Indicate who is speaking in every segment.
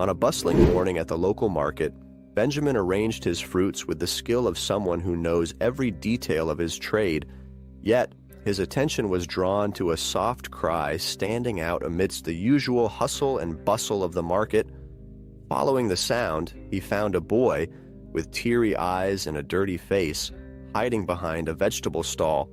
Speaker 1: On a bustling morning at the local market, Benjamin arranged his fruits with the skill of someone who knows every detail of his trade, yet his attention was drawn to a soft cry standing out amidst the usual hustle and bustle of the market. Following the sound, he found a boy with teary eyes and a dirty face hiding behind a vegetable stall.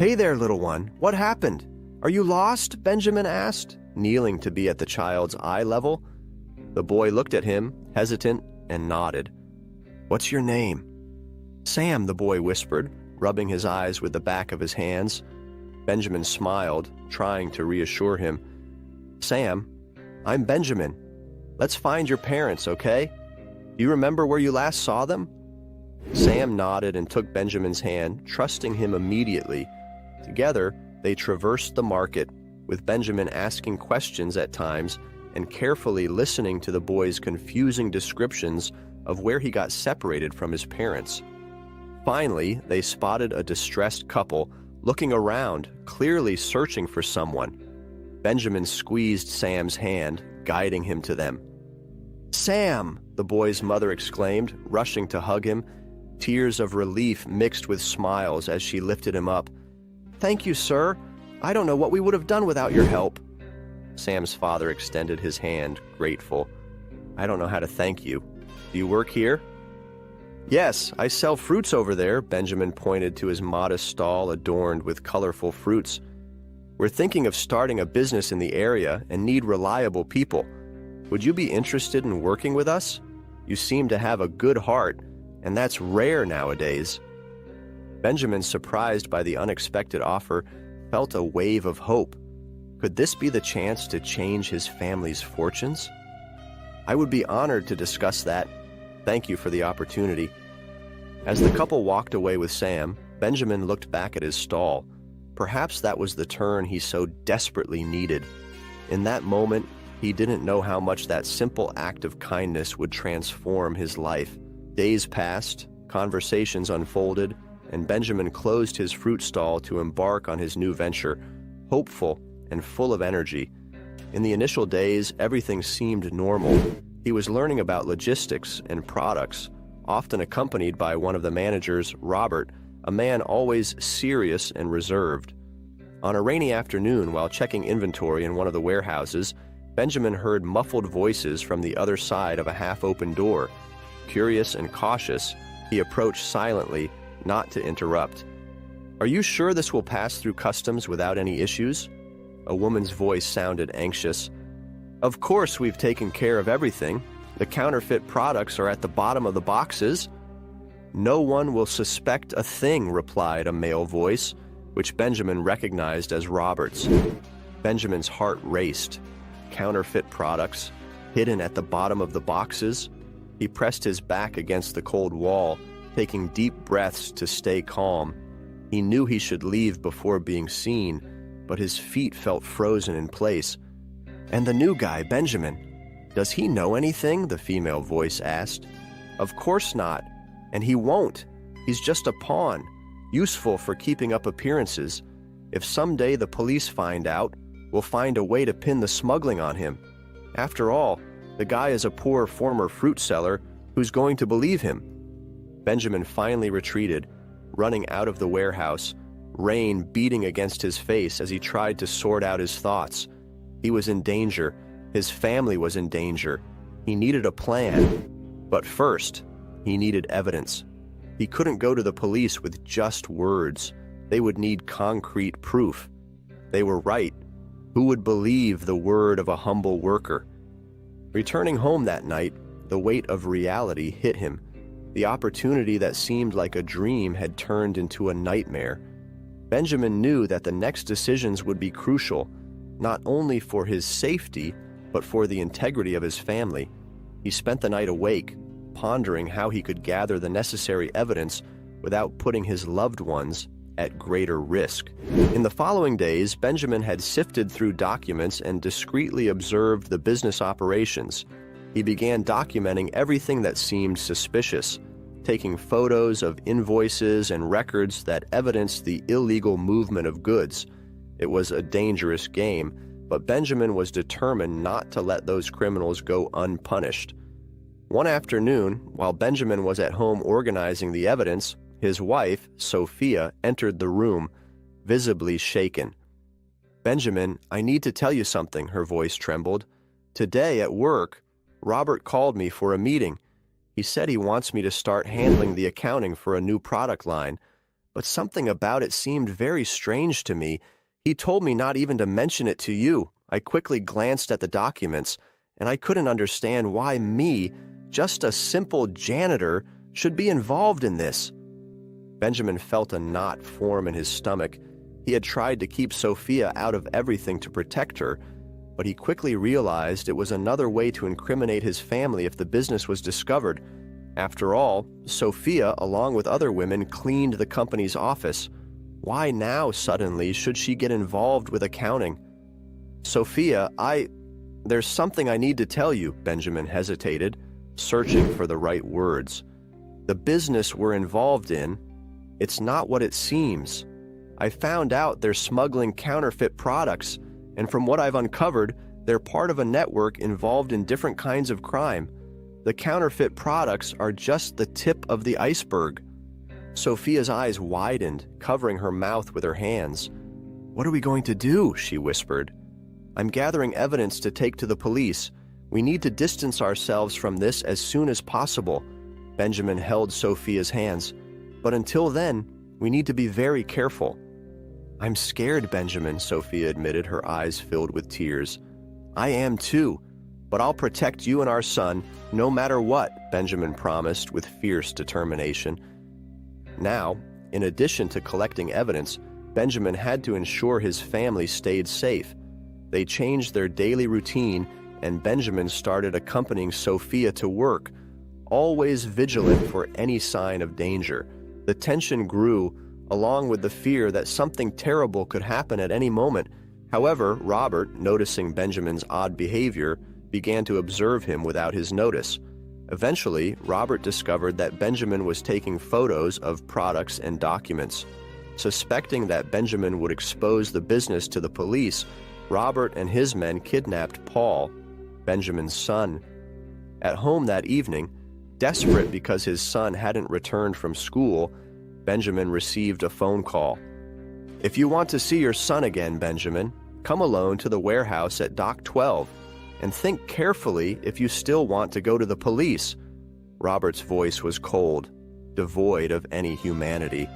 Speaker 1: "Hey there, little one, what happened? Are you lost?" Benjamin asked, kneeling to be at the child's eye level. The boy looked at him, hesitant, and nodded. "What's your name?" "Sam," the boy whispered, rubbing his eyes with the back of his hands. Benjamin smiled, trying to reassure him. "Sam, I'm Benjamin. Let's find your parents, okay? Do you remember where you last saw them?" Sam nodded and took Benjamin's hand, trusting him immediately. Together, they traversed the market, with Benjamin asking questions at times and carefully listening to the boy's confusing descriptions of where he got separated from his parents. Finally, they spotted a distressed couple looking around, clearly searching for someone. Benjamin squeezed Sam's hand, guiding him to them. "Sam!" the boy's mother exclaimed, rushing to hug him, tears of relief mixed with smiles as she lifted him up. "Thank you, sir. I don't know what we would have done without your help." Sam's father extended his hand, grateful. "I don't know how to thank you. Do you work here?" "Yes, I sell fruits over there," Benjamin pointed to his modest stall adorned with colorful fruits. "We're thinking of starting a business in the area and need reliable people. Would you be interested in working with us? You seem to have a good heart, and that's rare nowadays." Benjamin, surprised by the unexpected offer, felt a wave of hope. Could this be the chance to change his family's fortunes? "I would be honored to discuss that. Thank you for the opportunity." As the couple walked away with Sam, Benjamin looked back at his stall. Perhaps that was the turn he so desperately needed. In that moment, he didn't know how much that simple act of kindness would transform his life. Days passed, conversations unfolded, and Benjamin closed his fruit stall to embark on his new venture, hopeful and full of energy. In the initial days, everything seemed normal. He was learning about logistics and products, often accompanied by one of the managers, Robert, a man always serious and reserved. On a rainy afternoon, while checking inventory in one of the warehouses, Benjamin heard muffled voices from the other side of a half-open door. Curious and cautious, he approached silently, not to interrupt. "Are you sure this will pass through customs without any issues?" A woman's voice sounded anxious. "Of course we've taken care of everything. The counterfeit products are at the bottom of the boxes." "No one will suspect a thing," replied a male voice, which Benjamin recognized as Robert's. Benjamin's heart raced. Counterfeit products, hidden at the bottom of the boxes. He pressed his back against the cold wall, taking deep breaths to stay calm. He knew he should leave before being seen, but his feet felt frozen in place. "And the new guy, Benjamin, does he know anything?" the female voice asked. "Of course not, and he won't. He's just a pawn, useful for keeping up appearances. If someday the police find out, we'll find a way to pin the smuggling on him. After all, the guy is a poor former fruit seller who's going to believe him." Benjamin finally retreated, running out of the warehouse, rain beating against his face as he tried to sort out his thoughts. He was in danger. His family was in danger. He needed a plan. But first, he needed evidence. He couldn't go to the police with just words. They would need concrete proof. They were right. Who would believe the word of a humble worker? Returning home that night, the weight of reality hit him. The opportunity that seemed like a dream had turned into a nightmare. Benjamin knew that the next decisions would be crucial, not only for his safety, but for the integrity of his family. He spent the night awake, pondering how he could gather the necessary evidence without putting his loved ones at greater risk. In the following days, Benjamin had sifted through documents and discreetly observed the business operations. He began documenting everything that seemed suspicious, taking photos of invoices and records that evidenced the illegal movement of goods. It was a dangerous game, but Benjamin was determined not to let those criminals go unpunished. One afternoon, while Benjamin was at home organizing the evidence, his wife, Sophia, entered the room, visibly shaken. "Benjamin, I need to tell you something," her voice trembled. "Today at work, Robert called me for a meeting. He said he wants me to start handling the accounting for a new product line, but something about it seemed very strange to me. He told me not even to mention it to you. I quickly glanced at the documents, and I couldn't understand why me, just a simple janitor, should be involved in this." Benjamin felt a knot form in his stomach. He had tried to keep Sophia out of everything to protect her, but he quickly realized it was another way to incriminate his family if the business was discovered. After all, Sophia, along with other women, cleaned the company's office. Why now, suddenly, should she get involved with accounting? "Sophia, there's something I need to tell you," Benjamin hesitated, searching for the right words. "The business we're involved in, it's not what it seems. I found out they're smuggling counterfeit products, and from what I've uncovered, they're part of a network involved in different kinds of crime. The counterfeit products are just the tip of the iceberg." Sophia's eyes widened, covering her mouth with her hands. "What are we going to do?" she whispered. "I'm gathering evidence to take to the police. We need to distance ourselves from this as soon as possible." Benjamin held Sophia's hands. "But until then, we need to be very careful." "I'm scared, Benjamin," Sophia admitted, her eyes filled with tears. "I am too, but I'll protect you and our son, no matter what," Benjamin promised with fierce determination. Now, in addition to collecting evidence, Benjamin had to ensure his family stayed safe. They changed their daily routine, and Benjamin started accompanying Sophia to work, always vigilant for any sign of danger. The tension grew, along with the fear that something terrible could happen at any moment. However, Robert, noticing Benjamin's odd behavior, began to observe him without his notice. Eventually, Robert discovered that Benjamin was taking photos of products and documents. Suspecting that Benjamin would expose the business to the police, Robert and his men kidnapped Paul, Benjamin's son. At home that evening, desperate because his son hadn't returned from school, Benjamin received a phone call. "If you want to see your son again, Benjamin, come alone to the warehouse at Dock 12, and think carefully if you still want to go to the police." Robert's voice was cold, devoid of any humanity.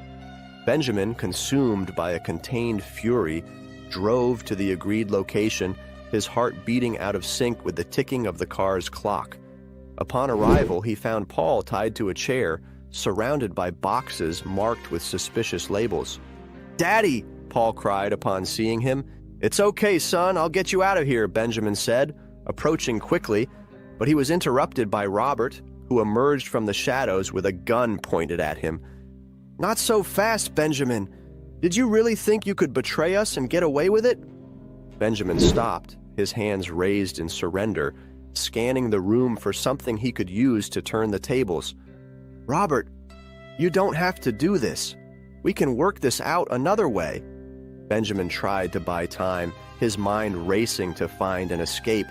Speaker 1: Benjamin, consumed by a contained fury, drove to the agreed location, his heart beating out of sync with the ticking of the car's clock. Upon arrival, he found Paul tied to a chair, surrounded by boxes marked with suspicious labels. "Daddy!" Paul cried upon seeing him. "It's okay, son, I'll get you out of here," Benjamin said, approaching quickly, but he was interrupted by Robert, who emerged from the shadows with a gun pointed at him. "Not so fast, Benjamin. Did you really think you could betray us and get away with it?" Benjamin stopped, his hands raised in surrender, scanning the room for something he could use to turn the tables. "Robert, you don't have to do this. We can work this out another way." Benjamin tried to buy time, his mind racing to find an escape.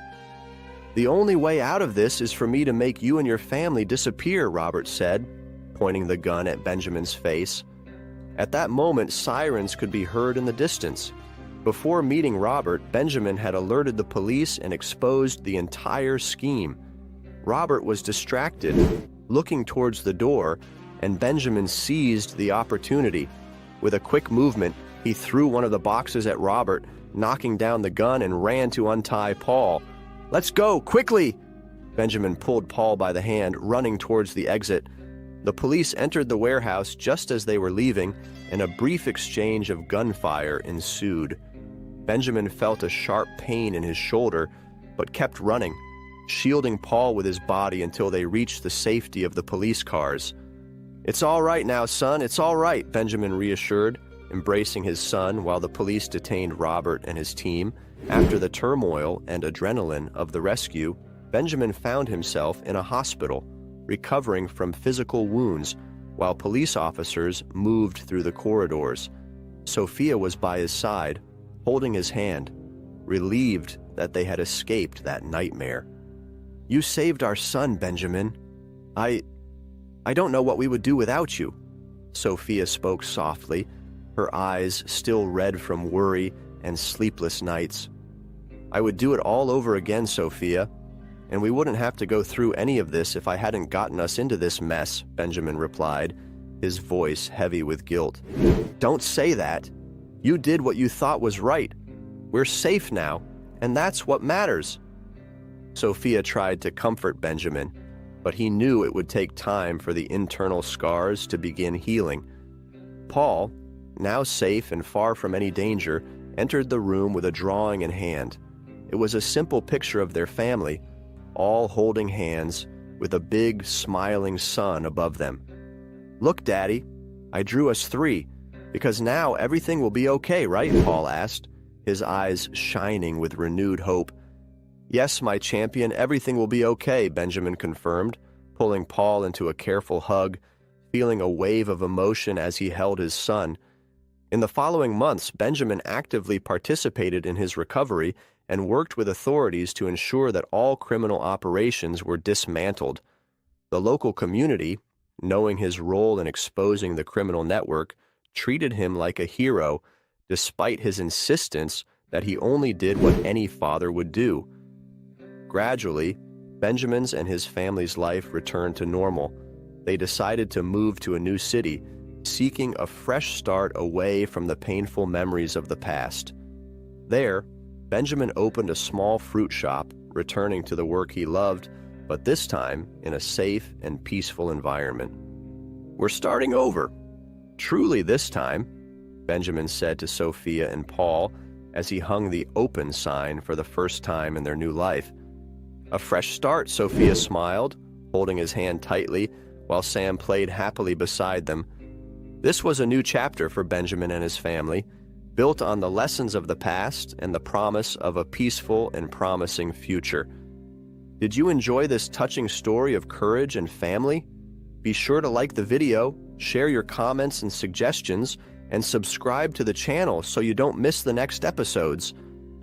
Speaker 1: "The only way out of this is for me to make you and your family disappear," Robert said, pointing the gun at Benjamin's face. At that moment, sirens could be heard in the distance. Before meeting Robert, Benjamin had alerted the police and exposed the entire scheme. Robert was distracted, looking towards the door, and Benjamin seized the opportunity. With a quick movement, he threw one of the boxes at Robert, knocking down the gun, and ran to untie Paul. "Let's go, quickly!" Benjamin pulled Paul by the hand, running towards the exit. The police entered the warehouse just as they were leaving, and a brief exchange of gunfire ensued. Benjamin felt a sharp pain in his shoulder, but kept running, shielding Paul with his body until they reached the safety of the police cars. "It's all right now, son, it's all right," Benjamin reassured, embracing his son while the police detained Robert and his team. After the turmoil and adrenaline of the rescue, Benjamin found himself in a hospital, recovering from physical wounds, while police officers moved through the corridors. Sophia was by his side, holding his hand. relieved that they had escaped that nightmare. "You saved our son, Benjamin. I don't know what we would do without you," Sophia spoke softly, her eyes still red from worry and sleepless nights. "I would do it all over again, Sophia, and we wouldn't have to go through any of this if I hadn't gotten us into this mess," Benjamin replied, his voice heavy with guilt. "Don't say that. You did what you thought was right. We're safe now, and that's what matters." Sophia tried to comfort Benjamin, but he knew it would take time for the internal scars to begin healing. Paul, now safe and far from any danger, entered the room with a drawing in hand. It was a simple picture of their family, all holding hands, with a big, smiling son above them. "Look, Daddy, I drew us 3, because now everything will be okay, right?" Paul asked, his eyes shining with renewed hope. "Yes, my champion, everything will be okay," Benjamin confirmed, pulling Paul into a careful hug, feeling a wave of emotion as he held his son. In the following months, Benjamin actively participated in his recovery and worked with authorities to ensure that all criminal operations were dismantled. The local community, knowing his role in exposing the criminal network, treated him like a hero, despite his insistence that he only did what any father would do. Gradually, Benjamin's and his family's life returned to normal. They decided to move to a new city, seeking a fresh start away from the painful memories of the past. There, Benjamin opened a small fruit shop, returning to the work he loved, but this time in a safe and peaceful environment. "We're starting over. Truly this time," Benjamin said to Sophia and Paul as he hung the open sign for the first time in their new life. "A fresh start," Sophia smiled, holding his hand tightly while Sam played happily beside them. This was a new chapter for Benjamin and his family, built on the lessons of the past and the promise of a peaceful and promising future. Did you enjoy this touching story of courage and family? Be sure to like the video, share your comments and suggestions, and subscribe to the channel so you don't miss the next episodes.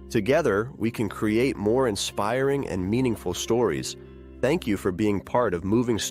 Speaker 1: Together, we can create more inspiring and meaningful stories. Thank you for being part of Moving